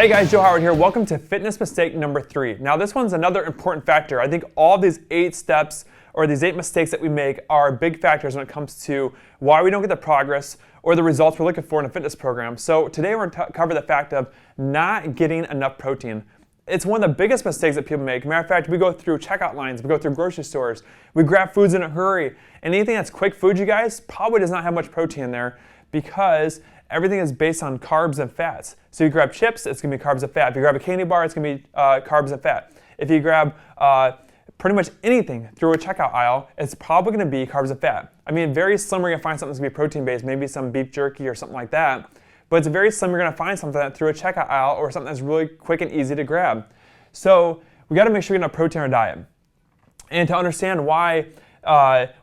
Hey guys, Joe Howard here. Welcome to fitness mistake number 3. Now this one's another important factor. I think all these 8 steps or these 8 mistakes that we make are big factors when it comes to why we don't get the progress or the results we're looking for in a fitness program. So today we're going to cover the fact of not getting enough protein. It's one of the biggest mistakes that people make. Matter of fact, we go through checkout lines, we go through grocery stores, we grab foods in a hurry, and anything that's quick food, you guys, probably does not have much protein in there because everything is based on carbs and fats. So you grab chips, it's going to be carbs and fat. If you grab a candy bar, it's going to be carbs and fat. If you grab pretty much anything through a checkout aisle, it's probably going to be carbs and fat. I mean, very slim you're going to find something that's going to be protein-based, maybe some beef jerky or something like that. But it's very slim you're going to find something that through a checkout aisle or something that's really quick and easy to grab. So we got to make sure we get enough protein in our diet. And to understand why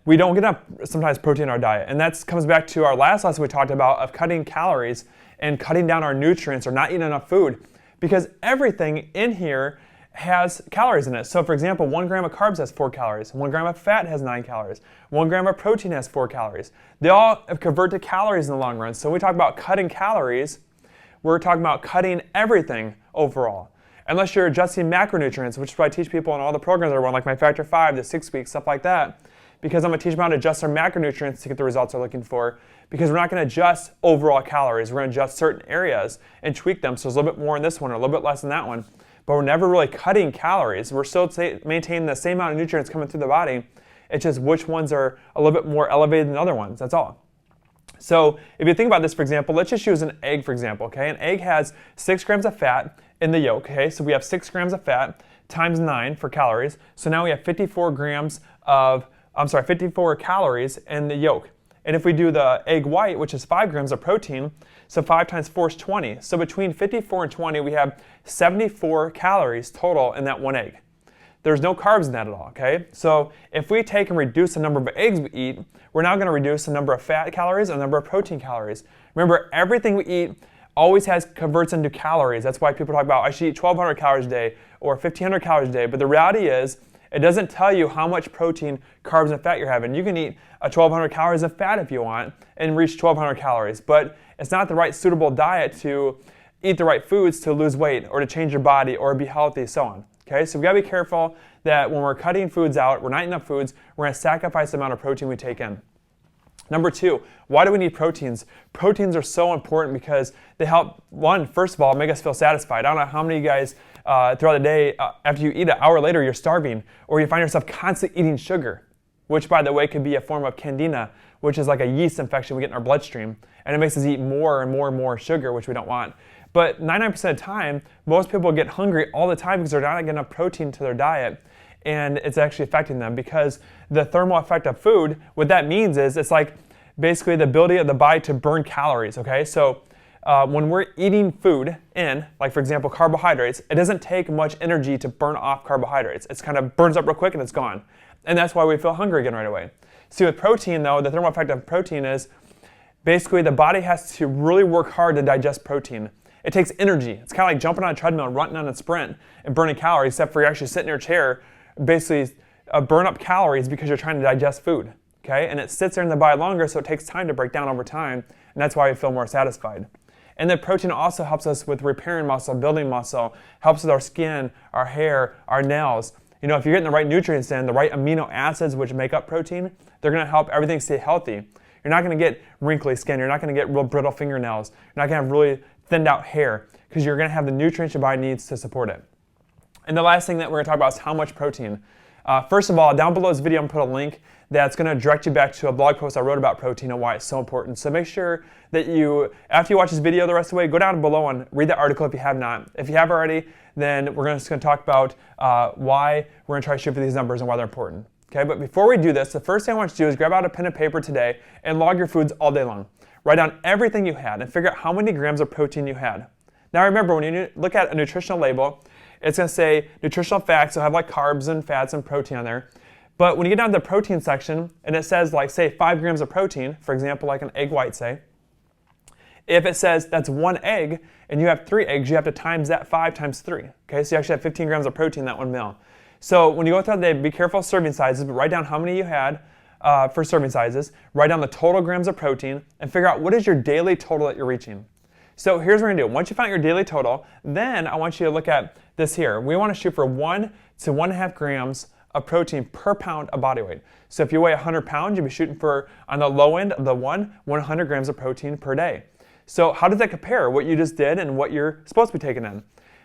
we don't get enough sometimes protein in our diet. And that comes back to our last lesson we talked about of cutting calories and cutting down our nutrients or not eating enough food. Because everything in here has calories in it. So for example, 1 gram of carbs has 4 calories. 1 gram of fat has 9 calories. 1 gram of protein has 4 calories. They all convert to calories in the long run. So when we talk about cutting calories, we're talking about cutting everything overall. Unless you're adjusting macronutrients, which is what I teach people in all the programs I run, like my Factor 5, the 6 week, stuff like that. Because I'm going to teach them how to adjust their macronutrients to get the results they're looking for. Because we're not going to adjust overall calories. We're going to adjust certain areas and tweak them. So there's a little bit more in this one or a little bit less in that one. But we're never really cutting calories. We're still maintaining the same amount of nutrients coming through the body. It's just which ones are a little bit more elevated than other ones. That's all. So if you think about this, for example, let's just use an egg, for example. Okay, an egg has 6 grams of fat in the yolk. Okay, so we have 6 grams of fat times 9 for calories. So now we have 54 calories in the yolk. And if we do the egg white, which is 5 grams of protein, so 5 times 4 is 20. So between 54 and 20, we have 74 calories total in that one egg. There's no carbs in that at all, okay? So if we take and reduce the number of eggs we eat, we're now going to reduce the number of fat calories and the number of protein calories. Remember, everything we eat always converts into calories. That's why people talk about, I should eat 1,200 calories a day or 1,500 calories a day. But the reality is, it doesn't tell you how much protein, carbs, and fat you're having. You can eat 1,200 calories of fat if you want and reach 1,200 calories. But it's not the right suitable diet to eat the right foods to lose weight or to change your body or be healthy, so on. Okay, so we gotta be careful that when we're cutting foods out, we're not eating enough foods, we're gonna sacrifice the amount of protein we take in. Number 2, why do we need proteins? Proteins are so important because they help, first of all, make us feel satisfied. I don't know how many of you guys throughout the day, after you eat, an hour later, you're starving, or you find yourself constantly eating sugar, which, by the way, could be a form of candida, which is like a yeast infection we get in our bloodstream, and it makes us eat more and more and more sugar, which we don't want. But 99% of the time, most people get hungry all the time because they're not getting enough protein to their diet, and it's actually affecting them because the thermal effect of food, what that means is it's like basically the ability of the body to burn calories, okay? So when we're eating food in, like for example, carbohydrates, it doesn't take much energy to burn off carbohydrates. It's kind of burns up real quick and it's gone. And that's why we feel hungry again right away. See, with protein though, the thermal effect of protein is basically the body has to really work hard to digest protein. It takes energy. It's kind of like jumping on a treadmill, running on a sprint, and burning calories, except for you actually sit in your chair, basically burn up calories because you're trying to digest food. Okay? And it sits there in the body longer, so it takes time to break down over time, and that's why we feel more satisfied. And then protein also helps us with repairing muscle, building muscle, helps with our skin, our hair, our nails. You know, if you're getting the right nutrients in, the right amino acids which make up protein, they're going to help everything stay healthy. You're not going to get wrinkly skin. You're not going to get real brittle fingernails. You're not going to have really thinned out hair because you're going to have the nutrients your body needs to support it. And the last thing that we're going to talk about is how much protein. First of all, down below this video, I'm going to put a link that's going to direct you back to a blog post I wrote about protein and why it's so important. So make sure that you, after you watch this video the rest of the way, go down below and read the article if you have not. If you have already, then we're just going to talk about why we're going to try to shoot for these numbers and why they're important. Okay, but before we do this, the first thing I want you to do is grab out a pen and paper today and log your foods all day long. Write down everything you had and figure out how many grams of protein you had. Now remember, when you look at a nutritional label, it's going to say nutritional facts, so have like carbs and fats and protein on there. But when you get down to the protein section and it says like say 5 grams of protein, for example like an egg white say, if it says that's 1 egg and you have 3 eggs, you have to times that 5 times 3. Okay, so you actually have 15 grams of protein in that 1 meal. So when you go throughout the day, be careful of serving sizes, but write down how many you had for serving sizes, write down the total grams of protein, and figure out what is your daily total that you're reaching. So here's what we're gonna do. Once you find your daily total, then I want you to look at this here. We wanna shoot for 1 to 1.5 grams of protein per pound of body weight. So if you weigh 100 pounds, you'll be shooting for, on the low end of the 100 grams of protein per day. So how does that compare, what you just did and what you're supposed to be taking in?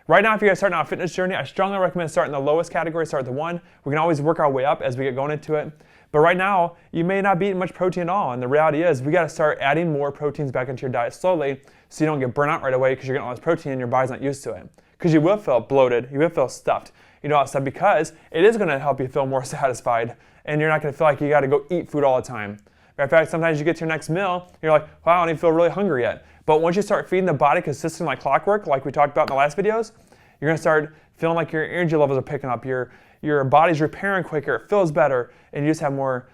Right now, if you're guys starting out a fitness journey, I strongly recommend starting the lowest category, start at the 1. We can always work our way up as we get going into it. But right now, you may not be eating much protein at all. And the reality is, we gotta start adding more proteins back into your diet slowly so you don't get burnt out right away because you're getting all this protein and your body's not used to it. Because you will feel bloated, you will feel stuffed, all that stuff, because it is gonna help you feel more satisfied and you're not gonna feel like you gotta go eat food all the time. Matter of fact, sometimes you get to your next meal, you're like, wow, I don't even feel really hungry yet. But once you start feeding the body consistently like clockwork, like we talked about in the last videos, you're gonna start feeling like your energy levels are picking up, your body's repairing quicker, it feels better, and you just have more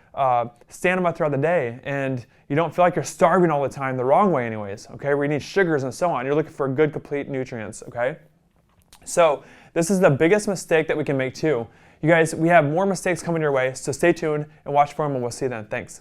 stamina throughout the day, and you don't feel like you're starving all the time the wrong way anyways, okay, where you need sugars and so on. You're looking for good, complete nutrients, okay? So this is the biggest mistake that we can make too. You guys, we have more mistakes coming your way, so stay tuned and watch for them, and we'll see you then. Thanks.